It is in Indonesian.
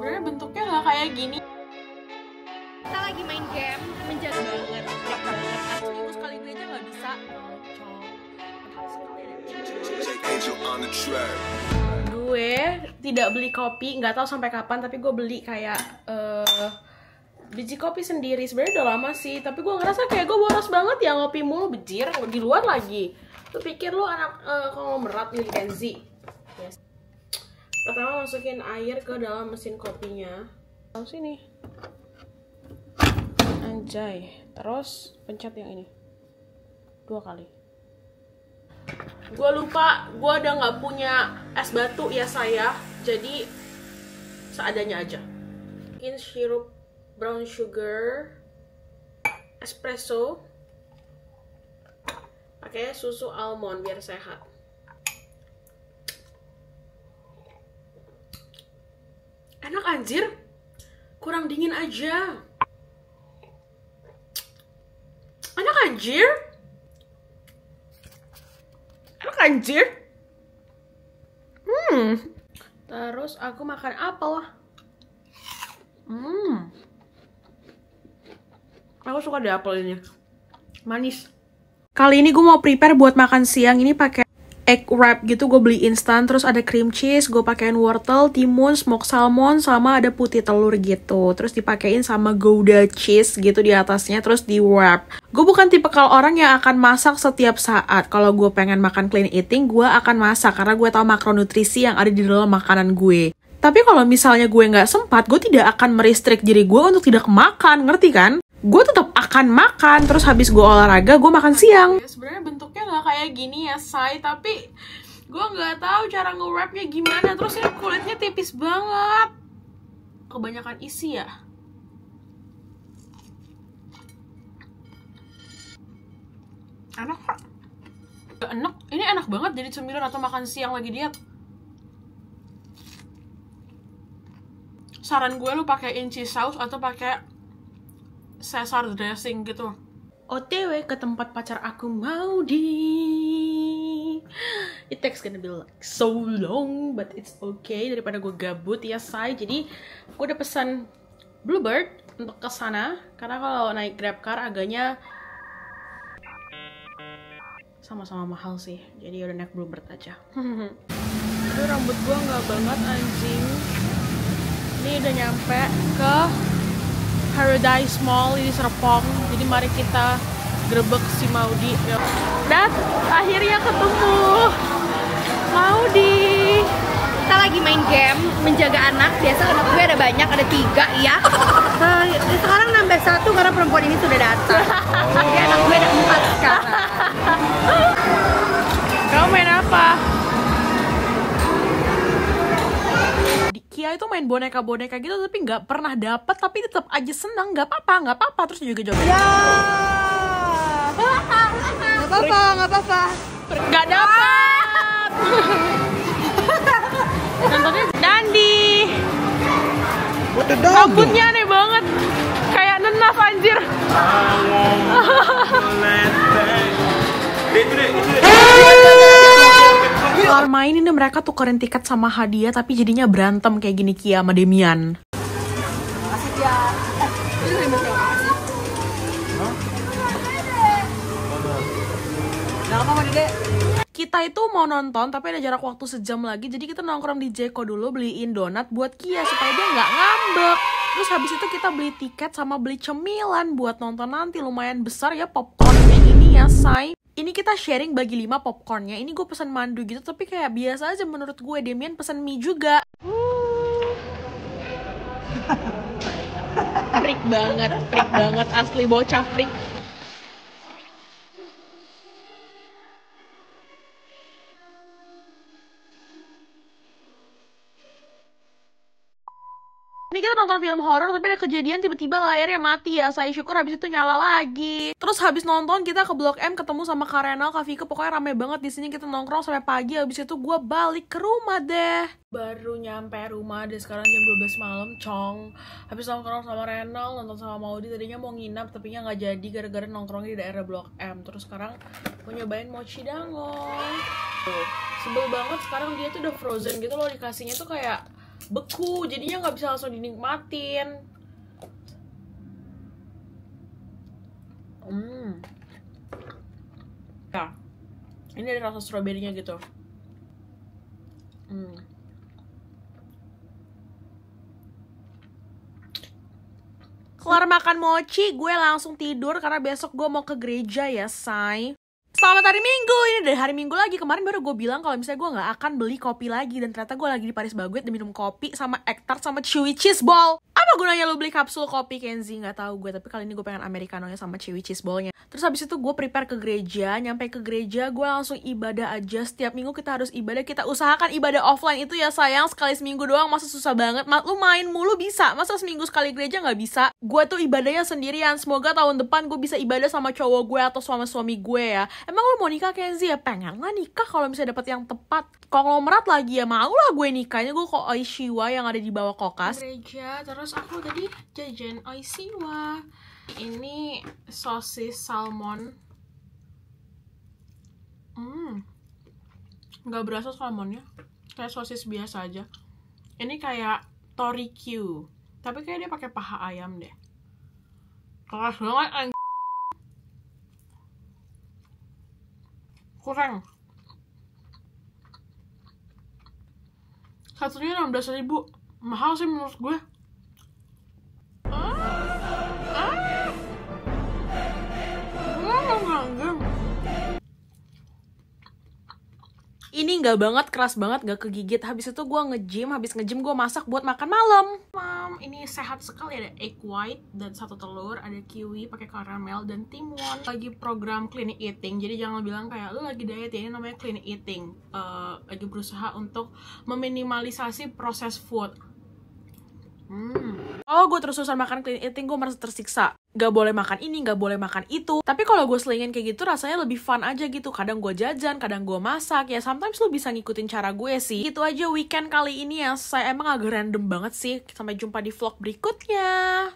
sebenarnya bentuknya nggak kayak gini. Kita lagi main game menjaga banget. Asli gue sekali beli aja nggak bisa. Gue tidak beli kopi, nggak tahu sampai kapan, tapi gue beli kayak biji kopi sendiri. Sebenarnya udah lama sih, tapi gue ngerasa kayak gue boros banget ya ngopi mulu, bejir di luar lagi. Lu pikir lu anak konglomerat nih, Gen Z. Yes. Pertama masukin air ke dalam mesin kopinya. Tahu sini. Anjay. Terus pencet yang ini 2 kali. Gue lupa, gue udah nggak punya es batu ya saya. Jadi seadanya aja. Masukin sirup brown sugar, espresso, pakai susu almond biar sehat. Enak anjir, kurang dingin aja. Enak anjir, enak anjir. Terus aku makan apel. Aku suka deh apel ini, manis. Kali ini gue mau prepare buat makan siang. Ini pakai egg wrap gitu, gue beli instan. Terus ada cream cheese, gue pakein wortel, timun, smoked salmon, sama ada putih telur gitu. Terus dipakein sama gouda cheese gitu di atasnya, terus di wrap. Gue bukan tipe kalau orang yang akan masak setiap saat. Kalau gue pengen makan clean eating, gue akan masak karena gue tahu makronutrisi yang ada di dalam makanan gue. Tapi kalau misalnya gue nggak sempat, gue tidak akan merestrik diri gue untuk tidak makan, ngerti kan? Gue tetap akan makan, terus habis gue olahraga, gue makan siang. Sebenarnya bentuknya nggak kayak gini ya, say, tapi gue nggak tahu cara nge-wrapnya gimana. Terus ini kulitnya tipis banget, kebanyakan isi ya. Enak kok. Gak enak, ini enak banget jadi cemilan atau makan siang lagi diet. Saran gue lu pakai cheese sauce atau pakai Caesar dressing gitu. OTW ke tempat pacar aku Maudi. It takes gonna be like so long, but it's okay daripada gue gabut ya say. Jadi gue udah pesan Bluebird untuk kesana karena kalau naik Grabcar agaknya sama-sama mahal sih. Jadi udah naik Bluebird aja. Aduh, rambut gue nggak banget anjing. Ini udah nyampe ke Paradise Mall di Serpong. Jadi mari kita grebek si Maudi. Dan akhirnya ketemu Maudi. Kita lagi main game menjaga anak. Biasa anak gue ada banyak, ada 3 ya. Sekarang nambah 1 karena perempuan ini sudah datang. Jadi anak gue ada 4 sekarang. Kamu main apa? Kia itu main boneka-boneka gitu tapi nggak pernah dapet, tapi tetap aja senang. Nggak apa-apa, terus juga joget. Ya. Nggak apa-apa. Nggak dapet. Nontonnya Dandi. Rambutnya aneh banget, kayak nenaf anjir. Kelar main ini mereka tukerin tiket sama hadiah, tapi jadinya berantem kayak gini Kia sama Demian. Makasih ya. Kita itu mau nonton tapi ada jarak waktu sejam lagi, jadi kita nongkrong di Jeko dulu beliin donat buat Kia supaya dia nggak ngambek. Terus habis itu kita beli tiket sama beli cemilan buat nonton nanti. Lumayan besar ya popcornnya ini ya say. Ini kita sharing bagi 5 popcornnya. Ini gue pesan mandu gitu, tapi kayak biasa aja menurut gue. Demian pesan mie juga. Freak banget, asli bocah freak. Ini kita nonton film horor tapi ada kejadian tiba-tiba layarnya mati ya. Saya syukur habis itu nyala lagi. Terus habis nonton kita ke Blok M ketemu sama Kak Renal, Kak Vika, pokoknya rame banget di sini. Kita nongkrong sampai pagi. Habis itu gue balik ke rumah deh. Baru nyampe rumah deh sekarang jam 12 malam, cong. Habis nongkrong sama Renal, nonton sama Maudi. Tadinya mau nginap tapi nya nggak jadi gara-gara nongkrongnya di daerah Blok M. Terus sekarang mau nyobain mochi dangong. Sebel banget sekarang dia tuh udah frozen gitu loh, dikasihnya tuh kayak beku, jadinya nggak bisa langsung dinikmatin. Ya, ini ada rasa stroberinya gitu. Kelar makan mochi, gue langsung tidur karena besok gue mau ke gereja ya, say. Selamat hari Minggu, ini dari hari Minggu lagi. Kemarin baru gue bilang kalau misalnya gue gak akan beli kopi lagi. Dan ternyata gue lagi di Paris Baguette dan minum kopi sama egg tart sama chewy cheese ball. Apa gunanya lu beli kapsul kopi, Kenzi? Gak tahu gue, tapi kali ini gue pengen americanonya sama chewy cheese ballnya. Terus habis itu gue prepare ke gereja. Nyampe ke gereja gue langsung ibadah aja. Setiap minggu kita harus ibadah. Kita usahakan ibadah offline itu ya sayang. Sekali seminggu doang, masa susah banget. Lu main mulu bisa, masa seminggu sekali gereja gak bisa? Gue tuh ibadahnya sendirian. Semoga tahun depan gue bisa ibadah sama cowok gue atau sama suami gue ya. Emang lu mau nikah, Kenzi? Ya pengen lah nikah kalau misalnya dapet yang tepat. Konglomerat lagi ya, mau lah gue nikahnya. Gue kok Oishiwa yang ada di bawah kokas gereja. Terus aku tadi jajan Oishiwa. Ini sosis salmon. Nggak berasa salmonnya, kayak sosis biasa aja. Ini kayak torikyu, tapi kayak dia pakai paha ayam deh. Keras banget, kurang. Satunya 16.000, mahal sih menurut gue. Ini nggak banget, keras banget, nggak kegigit. Habis itu gue nge-gym, habis nge-gym gue masak buat makan malam. Ini sehat sekali, ada egg white dan 1 telur, ada kiwi pakai karamel dan timun. Lagi program clean eating, jadi jangan bilang kayak lu lagi diet ya, ini namanya clean eating. Lagi berusaha untuk meminimalisasi proses food. Kalau gue terus-terusan makan clean eating, gue merasa tersiksa. Gak boleh makan ini, gak boleh makan itu. Tapi kalau gue selingin kayak gitu, rasanya lebih fun aja gitu. Kadang gue jajan, kadang gue masak. Ya sometimes lu bisa ngikutin cara gue sih. Gitu aja weekend kali ini ya. Saya emang agak random banget sih. Sampai jumpa di vlog berikutnya.